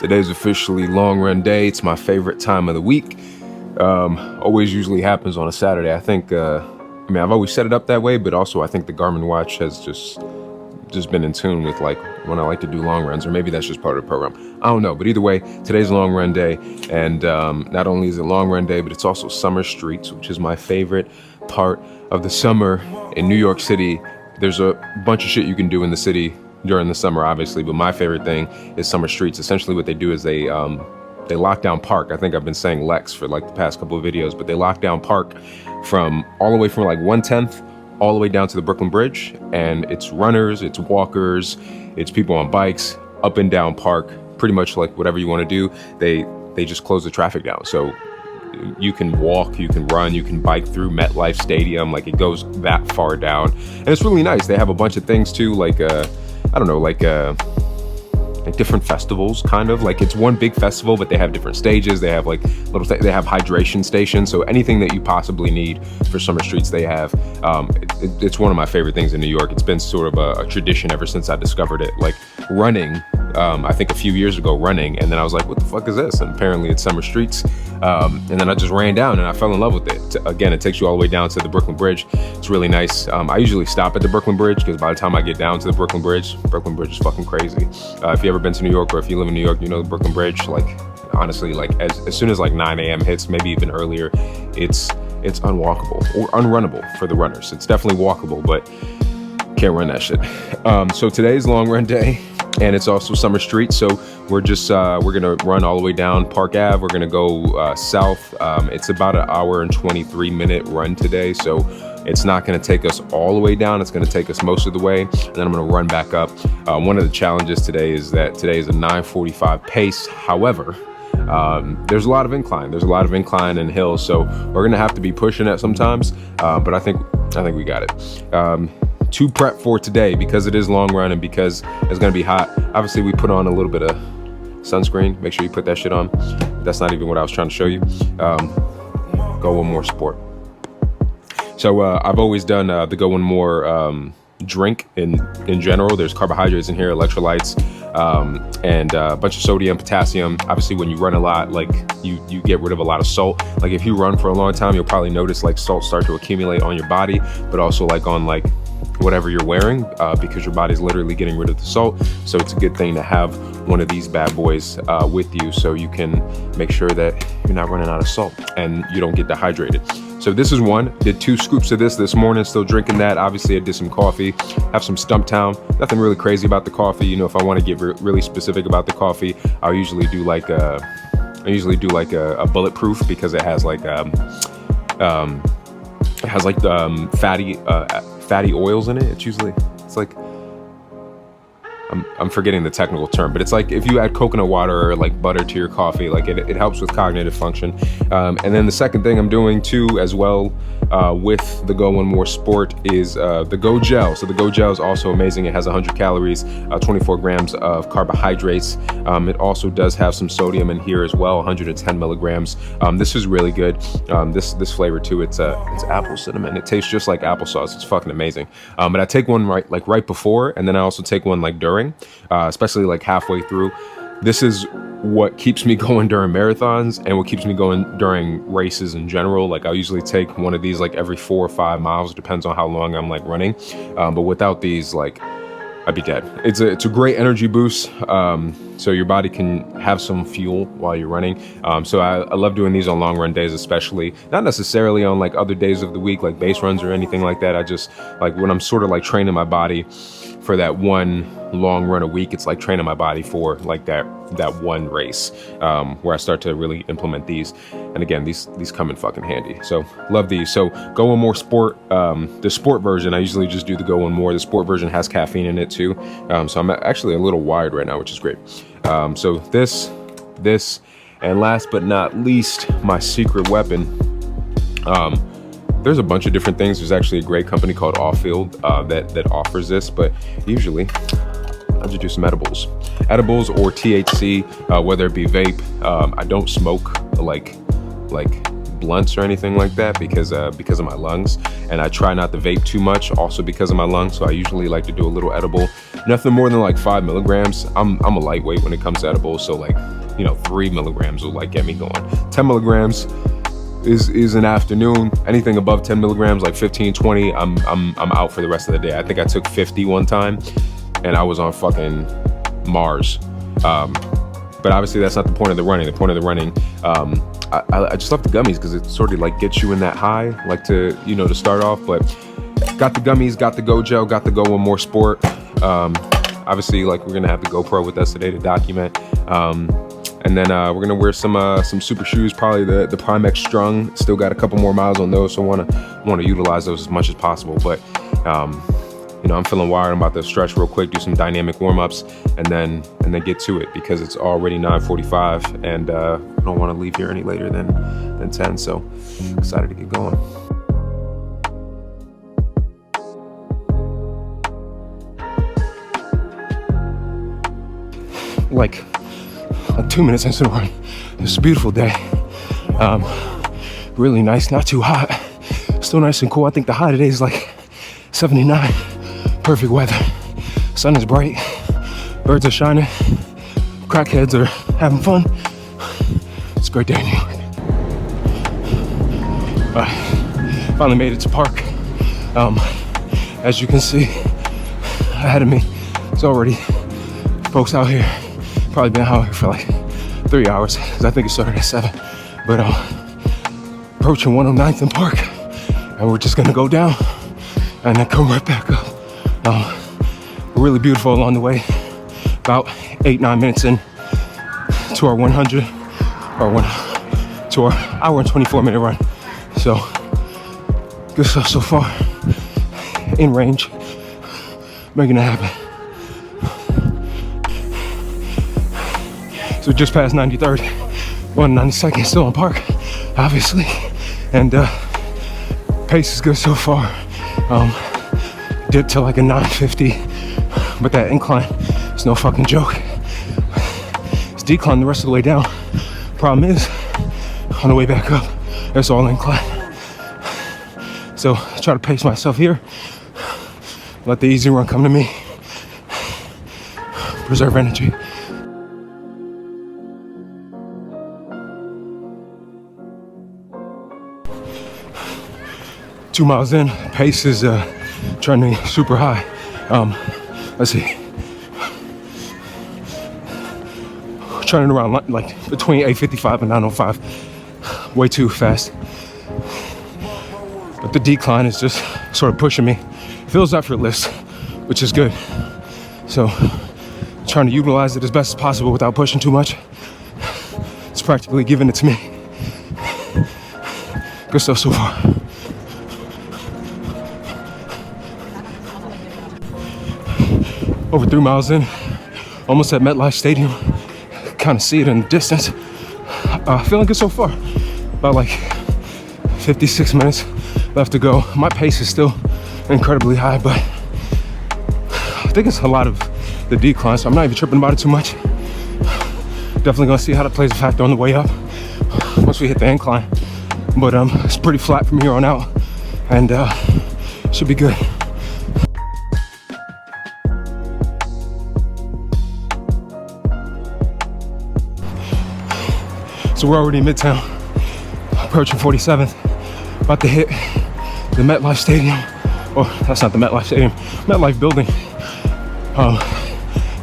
Today's officially long run day. It's my favorite time of the week. Always usually happens on a Saturday. I think, I've always set it up that way, but also I think the Garmin watch has just been in tune with like when I like to do long runs, or maybe that's just part of the program. I don't know, but either way, today's long run day, and not only is it long run day, but it's also summer streets, which is my favorite part of the summer in New York City. There's a bunch of shit you can do in the city during the summer, obviously, but my favorite thing is summer streets. Essentially what they do is they lock down Park. I think I've been saying Lex for like the past couple of videos, but they lock down Park from all the way from like 110th all the way down to the Brooklyn Bridge, and it's runners, it's walkers, it's people on bikes up and down Park, pretty much like whatever you want to do. They just close the traffic down, so you can walk, you can run, you can bike through MetLife Stadium. Like, it goes that far down, and it's really nice. They have a bunch of things too, like different festivals, kind of like it's one big festival, but they have different stages. They have like they have hydration stations, so anything that you possibly need for summer streets they have. It's one of my favorite things in New York. It's been sort of a tradition ever since I discovered it, like running. I think a few years ago, running, and then I was like, what the fuck is this? And apparently it's summer streets. And then I just ran down and I fell in love with it. Again, it takes you all the way down to the Brooklyn Bridge. It's really nice. I usually stop at the Brooklyn Bridge because by the time I get down to the Brooklyn Bridge is fucking crazy. If you ever been to New York, or if you live in New York, you know the Brooklyn Bridge, like honestly, like as soon as like 9 a.m. hits, maybe even earlier, it's unwalkable or unrunnable for the runners. It's definitely walkable, but can't run that shit. So today's long run day, and it's also summer street, so we're gonna run all the way down Park Ave. We're gonna go south. It's about an hour and 23-minute run today, so it's not gonna take us all the way down. It's gonna take us most of the way, and then I'm gonna run back up. One of the challenges today is that today is a 9:45 pace. However, there's a lot of incline. There's a lot of incline and hills, so we're gonna have to be pushing it sometimes. But I think we got it. To prep for today, because it is long run and because it's gonna be hot, obviously we put on a little bit of sunscreen. Make sure you put that shit on. That's not even what I was trying to show you. Go One More Sport. So I've always done the Go One More drink in general. There's carbohydrates in here, electrolytes, and a bunch of sodium, potassium. Obviously when you run a lot, like you get rid of a lot of salt. Like if you run for a long time, you'll probably notice like salt start to accumulate on your body, but also like on like whatever you're wearing, because your body's literally getting rid of the salt. So it's a good thing to have one of these bad boys with you, so you can make sure that you're not running out of salt and you don't get dehydrated. So this is one. Did 2 scoops of this morning, still drinking that. Obviously I did some coffee, have some Stumptown. Nothing really crazy about the coffee. You know, if I want to get really specific about the coffee, I'll usually do like a bulletproof, because it has like fatty oils in it. It's like I'm forgetting the technical term, but it's like if you add coconut water or like butter to your coffee, like it helps with cognitive function. And then the second thing I'm doing too as well with the Go One More Sport is the Go Gel. So the Go Gel is also amazing. It has 100 calories, 24 grams of carbohydrates. It also does have some sodium in here as well, 110 milligrams. This is really good. This flavor too, it's apple cinnamon. It tastes just like applesauce. It's fucking amazing. But I take one right before, and then I also take one like during, especially like halfway through. This is what keeps me going during marathons and what keeps me going during races in general. Like I usually take one of these like every 4 or 5 miles, depends on how long I'm like running. But without these, like I'd be dead. It's a great energy boost. So your body can have some fuel while you're running. So I love doing these on long run days, especially not necessarily on like other days of the week, like base runs or anything like that. I just like when I'm sort of like training my body for that one long run a week, it's like training my body for like that one race, where I start to really implement these. And again, these come in fucking handy. So love these. So Go One More Sport, the sport version, I usually just do the Go One More. The sport version has caffeine in it too. So I'm actually a little wired right now, which is great. So this, and last but not least, my secret weapon. There's a bunch of different things. There's actually a great company called Off-Field that offers this, but usually I just do some edibles or THC, whether it be vape. I don't smoke like blunts or anything like that because of my lungs, and I try not to vape too much also because of my lungs. So I usually like to do a little edible, nothing more than like 5 milligrams. I'm a lightweight when it comes to edibles, so like, you know, 3 milligrams will like get me going. 10 milligrams is an afternoon. Anything above 10 milligrams, like 15, 20, I'm out for the rest of the day. I think I took 50 one time and I was on fucking Mars. But obviously that's not the point of the running. The point of the running, I just love the gummies because it sort of like gets you in that high, like to, you know, to start off. But got the gummies, got the Go Gel, got the Go One More Sport. Obviously, like, we're gonna have the GoPro with us today to document. And then we're gonna wear some super shoes, probably the Prime X Strung. Still got a couple more miles on those, so wanna utilize those as much as possible. But you know, I'm feeling wired. I'm about to stretch real quick, do some dynamic warm-ups, and then get to it because it's already 9:45, and I don't want to leave here any later than 10. So excited to get going. Like 2 minutes into the run, it's a beautiful day. Really nice, not too hot, still nice and cool. I think the high today is like 79. Perfect weather. Sun is bright. Birds are shining. Crackheads are having fun. It's a great day in New York. Finally made it to park. As you can see ahead of me, it's already folks out here. Probably been out here for like 3 hours because I think it started at 7. But approaching 109th and Park, and we're just gonna go down and then come right back up. Really beautiful along the way. About 8-9 minutes in to our 100 to our hour and 24-minute run. So good stuff so far. In range, making it happen. So just past 93rd, 192nd, still on Park, obviously, and pace is good so far. Dipped to like a 950, but that incline is no fucking joke. It's decline the rest of the way down. Problem is, on the way back up, it's all incline. So I try to pace myself here, let the easy run come to me, preserve energy. Two miles in, pace is trending super high. Let's see. Trending around like between 855 and 905. Way too fast. But the decline is just sort of pushing me. Feels effortless, which is good. So trying to utilize it as best as possible without pushing too much. It's practically giving it to me. Good stuff so far. Over 3 miles in, almost at MetLife Stadium. Kind of see it in the distance. Feeling good so far. About like 56 minutes left to go. My pace is still incredibly high, but I think it's a lot of the decline, so I'm not even tripping about it too much. Definitely gonna see how that plays a factor on the way up once we hit the incline. But it's pretty flat from here on out, and should be good. So we're already in Midtown, approaching 47th, about to hit the MetLife Stadium. Oh, that's not the MetLife Stadium, MetLife building.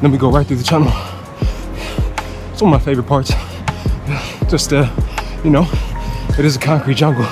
Then we go right through the tunnel. It's one of my favorite parts. Just, you know, it is a concrete jungle,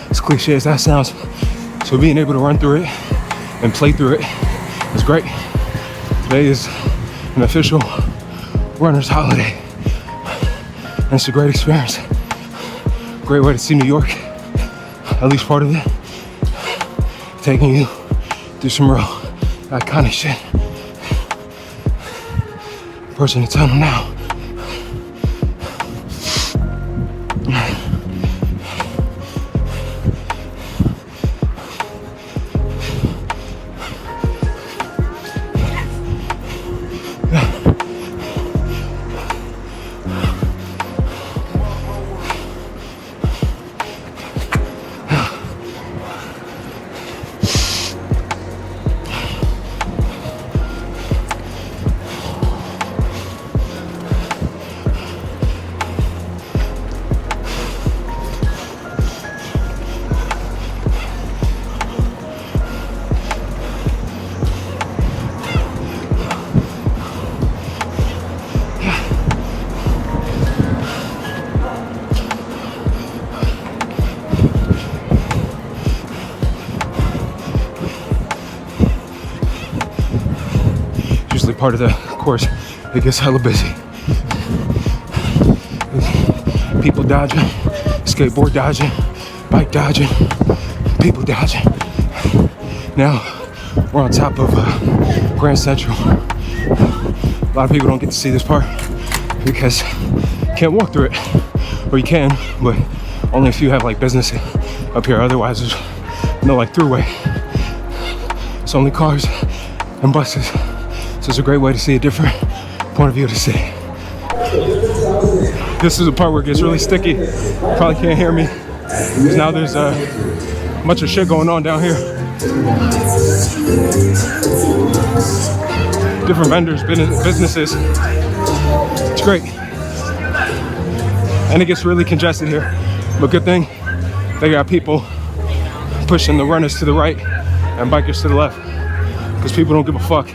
as cliche as that sounds. So being able to run through it and play through it is great. Today is an official runner's holiday. And it's a great experience. Great way to see New York, at least part of it. Taking you through some real iconic shit. Approaching the tunnel now. part of the course, it gets hella busy. People dodging, skateboard dodging, bike dodging, people dodging. Now we're on top of Grand Central. A lot of people don't get to see this part because you can't walk through it, or you can, but only if you have like business up here. Otherwise, there's no like throughway. It's only cars and buses. So it's a great way to see a different point of view to see. This is the part where it gets really sticky. Probably can't hear me because now there's a bunch of shit going on down here. Different vendors, businesses. It's great. And it gets really congested here. But good thing they got people pushing the runners to the right and bikers to the left, because people don't give a fuck.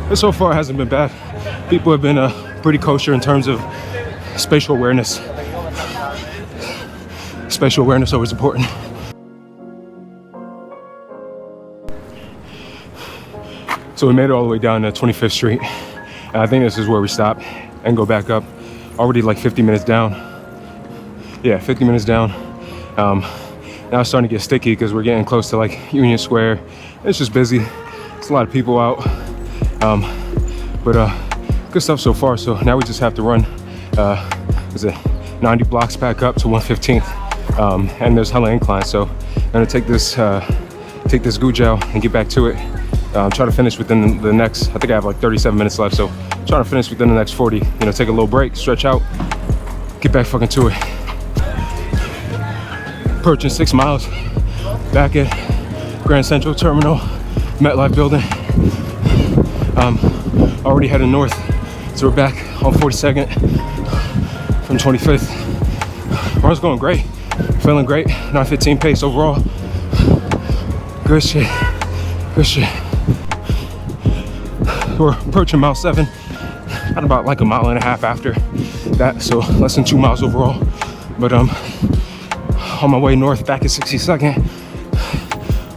But so far it hasn't been bad. People have been pretty kosher in terms of spatial awareness. Spatial awareness always important. So we made it all the way down to 25th Street. And I think this is where we stop and go back up. Already like 50 minutes down. Yeah, 50 minutes down. Now it's starting to get sticky because we're getting close to like Union Square. It's just busy. There's a lot of people out. But good stuff so far. So now we just have to run, is it 90 blocks back up to 115th. And there's hella incline. So I'm gonna take this goo gel and get back to it. Try to finish within the next, I think I have like 37 minutes left, so trying to finish within the next 40. Take a little break, stretch out, get back fucking to it. Approaching 6 miles, back at Grand Central Terminal, MetLife building. Already heading north, so we're back on 42nd from 25th. Run's going great, feeling great, 9:15 pace overall. Good shit, good shit. We're approaching mile 7, at about like a mile and a half after that, so less than 2 miles overall. But on my way north, back at 62nd.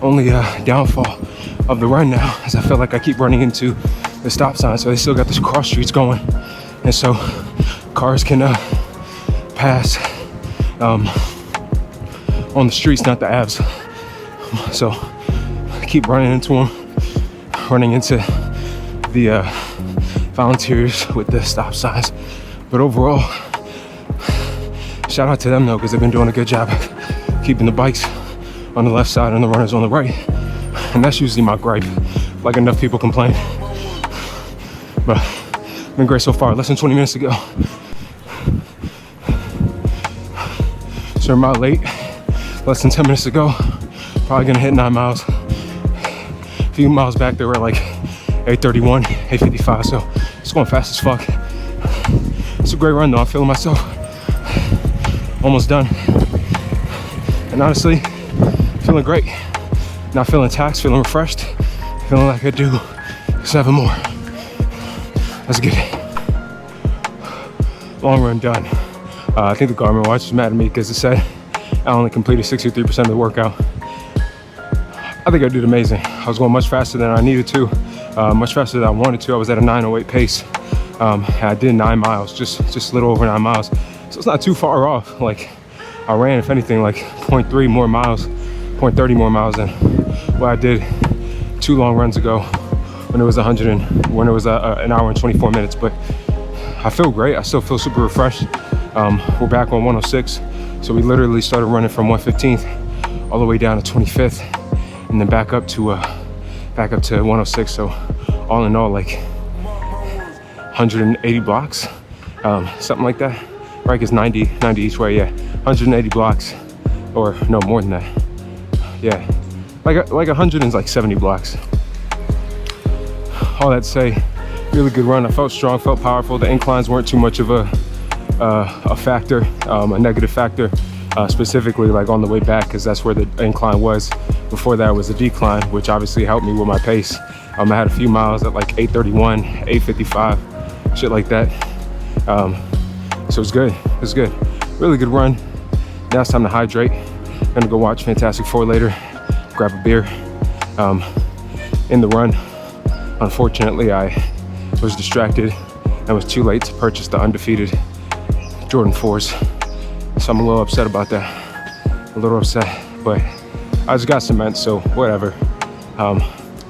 Only downfall of the run now is I feel like I keep running into the stop sign, so they still got this cross streets going, and so cars can pass on the streets, not the Avs. So I keep running into them, running into the volunteers with the stop signs. But overall, shout out to them though, because they've been doing a good job of keeping the bikes on the left side and the runners on the right. And that's usually my gripe, like enough people complain. But it's been great so far. Less than 20 minutes to go. So I'm out late, less than 10 minutes to go. Probably gonna hit 9 miles. A few miles back there were like 8:31, 8:55, so it's going fast as fuck. It's a great run though, I'm feeling myself. Almost done. And honestly, feeling great. Not feeling taxed, feeling refreshed, feeling like I do 7 more. Let's get it. Long run done. I think the Garmin watch is mad at me because it said I only completed 63% of the workout. I think I did amazing. I was going much faster than I needed to, much faster than I wanted to. I was at a 9:08 pace. I did 9 miles, just a little over 9 miles. So it's not too far off. Like I ran, if anything, like 0.3 more miles, 0.30 more miles than what I did 2 long runs ago when it was when it was an hour and 24 minutes. But I feel great. I still feel super refreshed. We're back on 106. So we literally started running from 115th all the way down to 25th, and then back up to 106. So all in all, like 180 blocks, something like that. Right, it's 90 each way. Yeah, 180 blocks, or no, more than that. Yeah, like 170 blocks. All that to say, really good run. I felt strong, felt powerful. The inclines weren't too much of a factor, a negative factor, specifically like on the way back, because that's where the incline was. Before that was a decline, which obviously helped me with my pace. I had a few miles at like 8:31, 8:55, shit like that. So it's good. It's good. Really good run. Now it's time to hydrate. Gonna go watch Fantastic Four later. grab a beer. In the run, unfortunately, I was distracted and was too late to purchase the undefeated Jordan 4s. So I'm a little upset about that. A little upset, but I just got cement, so whatever.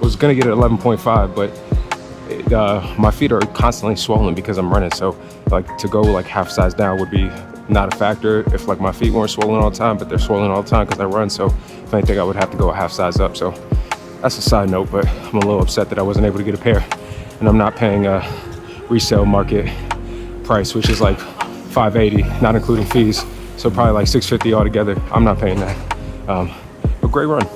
Was gonna get it 11.5, but my feet are constantly swollen because I'm running. So like to go like half size down would be not a factor if like my feet weren't swollen all the time, but they're swollen all the time because I run. So if anything, I would have to go a half size up. So that's a side note, but I'm a little upset that I wasn't able to get a pair, and I'm not paying a resale market price, which is like $580, not including fees. So probably like $650 altogether. I'm not paying that. But great run.